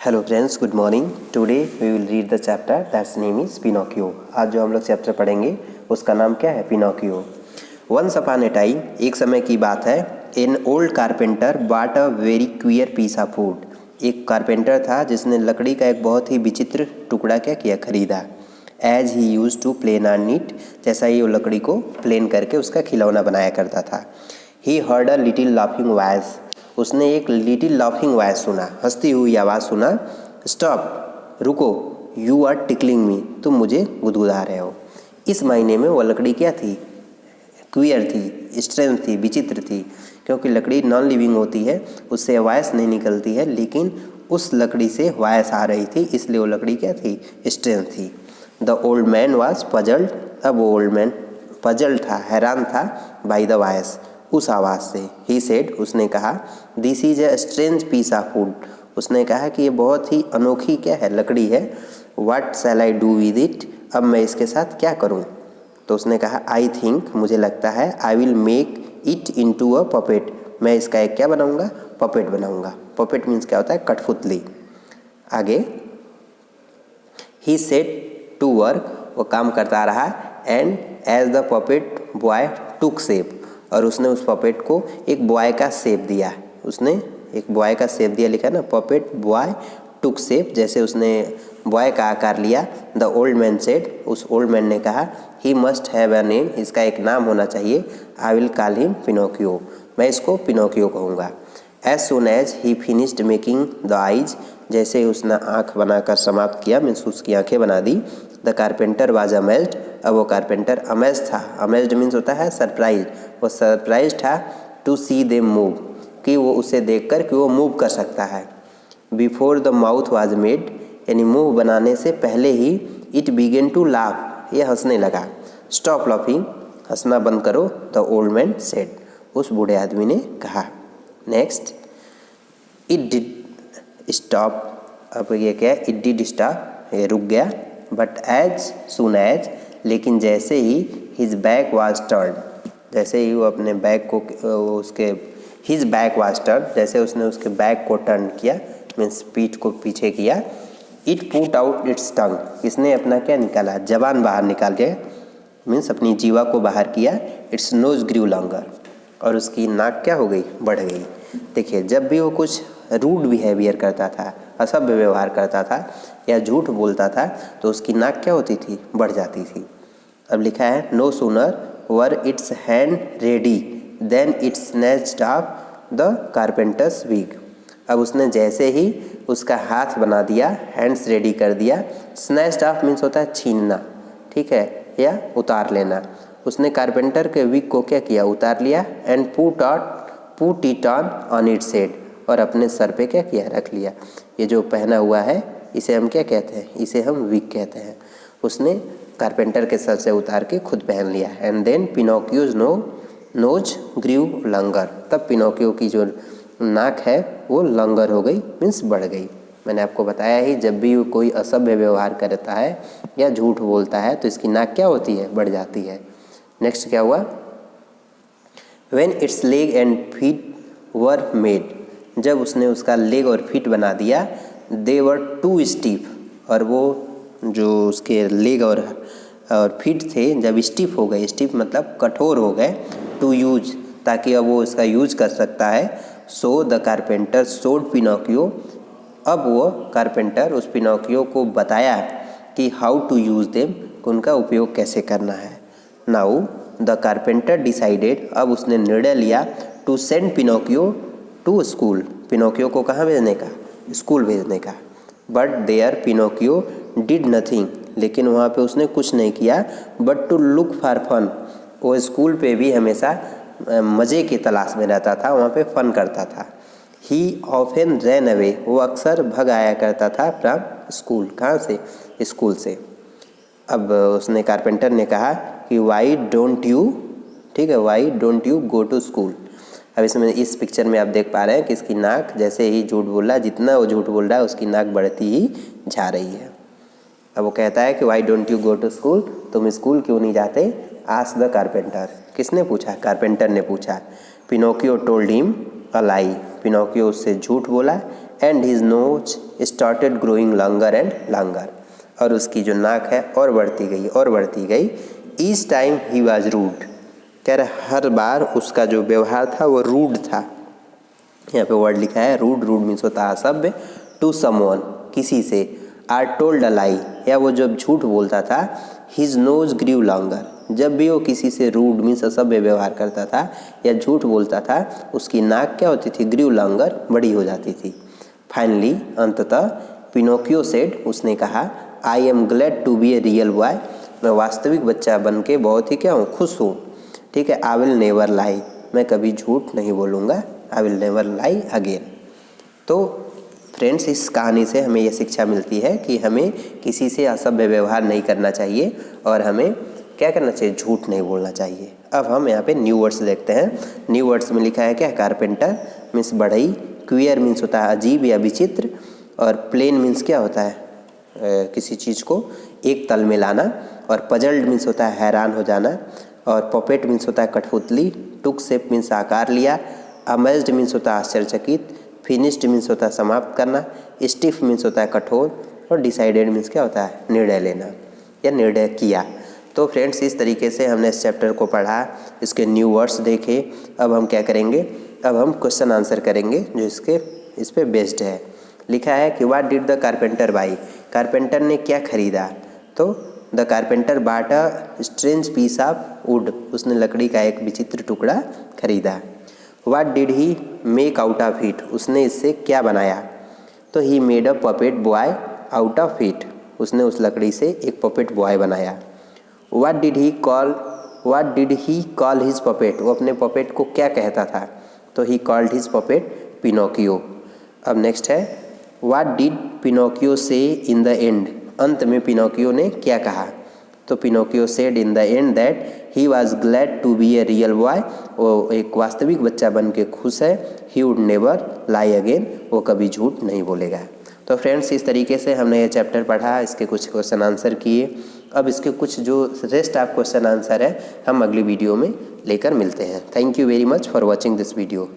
Hello friends, good morning. Today we will read the chapter that's name is Pinocchio. आज जो हम लोग chapter पढ़ेंगे उसका नाम क्या है? Pinocchio. Once upon a time, एक समय की बात है, an old carpenter bought a very queer piece of wood. एक कारपेंटर था जिसने लकड़ी का एक बहुत ही विचित्र टुकड़ा क्या किया? खरीदा। As he used to plane on it, जैसा ही वो लकड़ी को प्लेन करके उसका खिलौना बनाया करता था। He heard a little laughing voice, उसने एक लिटिल लाफिंग वॉइस सुना, हंसती हुई आवाज़ सुना। स्टॉप, रुको, यू आर टिकलिंग मी, तुम मुझे गुदगुदा रहे हो। इस महीने में वो लकड़ी क्या थी? क्वियर थी, स्ट्रेंथ थी, विचित्र थी, क्योंकि लकड़ी नॉन लिविंग होती है, उससे वॉइस नहीं निकलती है, लेकिन उस लकड़ी से वॉइस आ रही थी, इसलिए वो लकड़ी क्या थी? स्ट्रेंथ थी। The old man was puzzled, अब वो ओल्ड मैन पजल्ड था, हैरान था, बाई द वॉइस, उस आवाज़ से। ही सेड, उसने कहा, this is a strange piece of wood, उसने कहा कि ये बहुत ही अनोखी क्या है? लकड़ी है। What shell I do with it, अब मैं इसके साथ क्या करूं? तो उसने कहा, आई थिंक, मुझे लगता है, I will make it into a puppet, मैं इसका एक क्या बनाऊंगा? पपेट बनाऊंगा। पपेट मीन्स क्या होता है? कठपुतली। आगे, ही सेट टू वर्क, वो काम करता रहा। And as the puppet boy took shape, और उसने उस पपेट को एक बॉय का शेप दिया। उसने एक बॉय का शेप दिया, लिखा है ना, पपेट बॉय टुक शेप, जैसे उसने बॉय का आकार लिया। द ओल्ड मैन सेड, उस ओल्ड मैन ने कहा, he must have a name, इसका एक नाम होना चाहिए। I will call him Pinocchio, मैं इसको पिनोकियो कहूँगा। As soon as he finished making the eyes, जैसे ही उसने आँख बनाकर समाप्त किया, मीन्स उसकी आँखें बना दी। द कारपेंटर वाज अमेज्ड, अब वो कारपेंटर अमेज था। अमेज्ड मीन्स होता है सरप्राइज, वो सरप्राइज था। टू सी देम मूव, कि वो उसे देखकर कि वो मूव कर सकता है। Before the mouth was made, यानी मुंह बनाने से पहले ही, इट बिगेन टू लाफ, ये हंसने लगा। स्टॉप लाफिंग, हंसना बंद करो। द ओल्ड मैन सेड, उस बूढ़े आदमी ने कहा। नेक्स्ट, इट डिड स्टॉप, अब ये क्या है? इट डिड स्टॉप, ये रुक गया। बट एज सुन एज, लेकिन जैसे ही, हिज बैक वाज टर्न, जैसे ही वो अपने बैक को उसके हिज बैक वाज टर्न, जैसे उसने उसके बैक को टर्न किया, मीन्स पीठ को पीछे किया। इट पुट आउट इट्स टंग, इसने अपना क्या निकाला? जबान बाहर निकाल के, मीन्स अपनी जीवा को बाहर किया। इट्स नोज ग्रू लॉन्गर, और उसकी नाक क्या हो गई? बढ़ गई। देखिए, जब भी वो कुछ रूड बिहेवियर करता था, असभ्य व्यवहार करता था या झूठ बोलता था, तो उसकी नाक क्या होती थी? बढ़ जाती थी। अब लिखा है, no sooner were its hand ready then it snatched off the carpenter's wig, अब उसने जैसे ही उसका हाथ बना दिया, हैंड्स रेडी कर दिया। स्नैच्ड ऑफ मीन्स होता है छीनना, ठीक है, या उतार लेना। उसने कारपेंटर के विग को क्या किया? उतार लिया। And put it on its head, और अपने सर पे क्या किया? रख लिया। ये जो पहना हुआ है, इसे हम क्या कहते हैं? इसे हम विग कहते हैं। उसने कारपेंटर के सर से उतार के खुद पहन लिया। And then Pinocchio's nose grew longer, तब पिनोकियो की जो नाक है वो लॉन्गर हो गई, मीन्स बढ़ गई। मैंने आपको बताया ही, जब भी कोई असभ्य व्यवहार करता है या झूठ बोलता है तो इसकी नाक क्या होती है? बढ़ जाती है। नेक्स्ट क्या हुआ? When it's leg and feet were made, जब उसने उसका लेग और फीट बना दिया। दे वर टू स्टीफ, और वो जो उसके लेग और फीट थे जब स्टीफ हो गए, स्टीफ मतलब कठोर हो गए, टू यूज, ताकि अब वो इसका यूज कर सकता है। सो द कारपेंटर सोड पिनोकियो, अब वो कारपेंटर उस पिनोकियो को बताया कि हाउ टू यूज़ देम, उनका उपयोग कैसे करना है। नाउ द कारपेंटर डिसाइडेड, अब उसने निर्णय लिया, to send Pinocchio to school, Pinocchio को कहाँ भेजने का? स्कूल भेजने का। But there Pinocchio did nothing, लेकिन वहाँ पे उसने कुछ नहीं किया। But to look for fun, वो स्कूल पे भी हमेशा मज़े की तलाश में रहता था, वहाँ पे फन करता था। ही ऑफन रैन अवे, वो अक्सर भग आया करता था फ्रॉम स्कूल, कहाँ से? स्कूल से। अब उसने कारपेंटर ने कहा कि वाई डोंट यू, ठीक है, why don't you go to school. अब इसमें इस पिक्चर में आप देख पा रहे हैं कि इसकी नाक जैसे ही झूठ बोल रहा है, जितना वो झूठ बोल रहा है उसकी नाक बढ़ती ही जा रही है। अब वो कहता है कि why don't you go to school, तुम स्कूल क्यों नहीं जाते? आस्क द कारपेंटर, किसने पूछा? कारपेंटर ने पूछा। Pinocchio told him a lie, Pinocchio उससे झूठ बोला। And his nose started growing longer and longer, और उसकी जो नाक है और बढ़ती गई और बढ़ती गई। Each time he was rude, कह रहे हर बार उसका जो व्यवहार था वो रूड था। यहाँ पे वर्ड लिखा है रूड, रूड मीन्स होता है असभ्य। टू समवन, किसी से। आर टोल्ड अ लाई, या वो जब झूठ बोलता था। हिज नोज ग्रीव लॉन्गर, जब भी वो किसी से रूड मीन्स असभ्य व्यवहार करता था या झूठ बोलता था, उसकी नाक क्या होती थी, ग्रीव लॉन्गर, बड़ी हो जाती थी। फाइनली, अंततः, पिनोकियो सेड, उसने कहा, I am glad to be a real boy, मैं वास्तविक बच्चा बन के बहुत ही क्या हूँ, खुश हूँ। ठीक है, आई विल नेवर लाई, मैं कभी झूठ नहीं बोलूँगा। I will never lie again. तो फ्रेंड्स, इस कहानी से हमें यह शिक्षा मिलती है कि हमें किसी से असभ्य व्यवहार नहीं करना चाहिए और हमें क्या करना चाहिए, झूठ नहीं बोलना चाहिए। अब हम यहाँ पे न्यू वर्ड्स देखते हैं। न्यू वर्ड्स में लिखा है क्या, कारपेंटर मीन्स बढ़ई, क्वियर मीन्स होता है अजीब या विचित्र, और प्लेन मीन्स क्या होता है, किसी चीज़ को एक तल में लाना, और पजल्ड मीन्स होता है हैरान हो जाना, और पपेट मीन्स होता है कठपुतली, टुक शेप मीन्स आकार लिया, अमेज्ड मीन्स होता है आश्चर्यचकित, फिनिश्ड मीन्स होता है समाप्त करना, स्टिफ मीन्स होता है कठोर, और डिसाइडेड मीन्स क्या होता है, निर्णय लेना या निर्णय किया। तो फ्रेंड्स, इस तरीके से हमने इस चैप्टर को पढ़ा, इसके न्यू वर्ड्स देखे। अब हम क्या करेंगे, अब हम क्वेश्चन आंसर करेंगे जो इस पे बेस्ड है। लिखा है कि what did the carpenter buy, carpenter ने क्या खरीदा। तो the carpenter bought a strange piece of wood, उसने लकड़ी का एक विचित्र टुकड़ा खरीदा। What did he make out of it, उसने इससे क्या बनाया। तो he made a puppet boy out of it, उसने उस लकड़ी से एक पपेट बॉय बनाया। What did he call his puppet, वो अपने पपेट को क्या कहता था। तो he called his puppet Pinocchio. अब नेक्स्ट है, व्हाट डिड पिनोकियो से इन द एंड, अंत में पिनोकियो ने क्या कहा। तो Pinocchio said in the end that he was glad to be a real boy, वो एक वास्तविक बच्चा बन के खुश है। He would never lie again, वो कभी झूठ नहीं बोलेगा। तो फ्रेंड्स, इस तरीके से हमने ये चैप्टर पढ़ा, इसके कुछ क्वेश्चन आंसर किए। अब इसके कुछ जो रेस्ट ऑफ क्वेश्चन आंसर है हम अगली वीडियो में लेकर मिलते हैं। Thank you very much for watching this video.